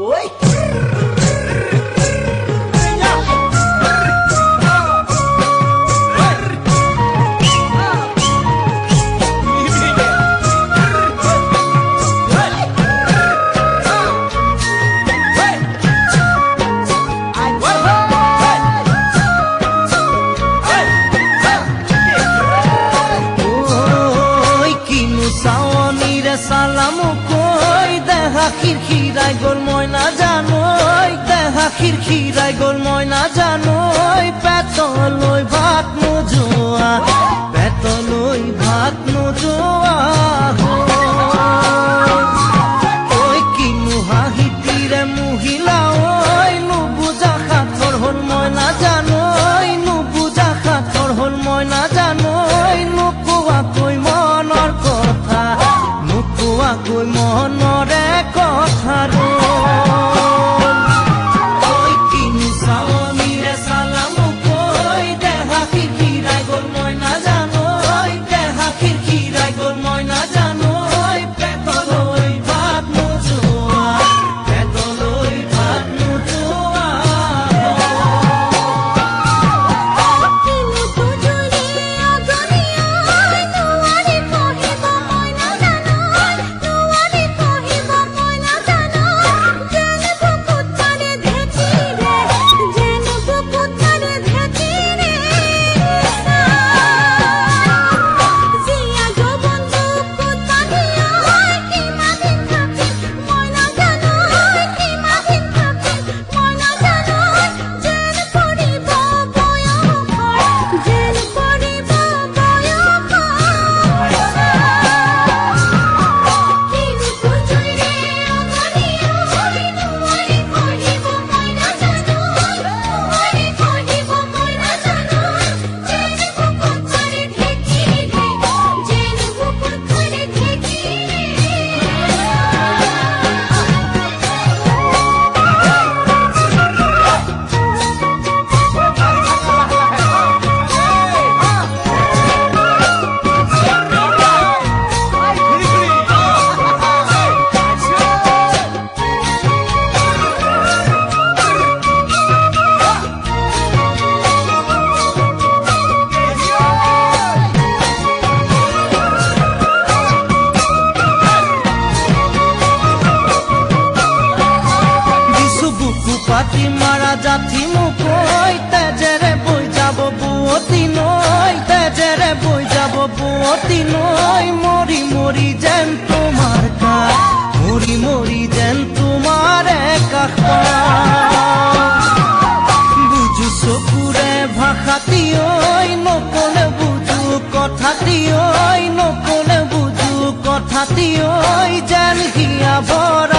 Oi! সালামু কই দেখা খিরখিরাই গোল ময়না জানোই দেখা খিরখিরাই গোল ময়না জানোই পেতলই ভাত নোজোয়া পেতলই ভাত নোজোয়া ওই কিনু হাহিতিরে মহিলা ওই নুবুজা খাথর হল ময়না জানোই নুবুজা খাথর হল ময়না জানোই নুকুয়া কই মনৰ কথা কই মনরে কথার ওই কিনু সাওমিরে সালামু কই দেখা খিরখিরাই গোল ময়না জানোই দেখা খিরখিরাই গোল ময়না জানোই পেতলই ভাত নোজোয়া পেতলই ভাত নোজোয়া পাতি মারা যাচ্ছি মুকই তেজেরে বই যাব বুয়তি নই তেজেরে বই যাব বুয়তি নই মরি মরি যেন তোমার কাজ মরি মরি যেন তোমার একাশ বুঝু চকুরে ভাষাতি ঐ নকলে বুঝু কথাতি ঐ নকলে বুঝু কথাতি ঐ যেন হিয়া ভৰ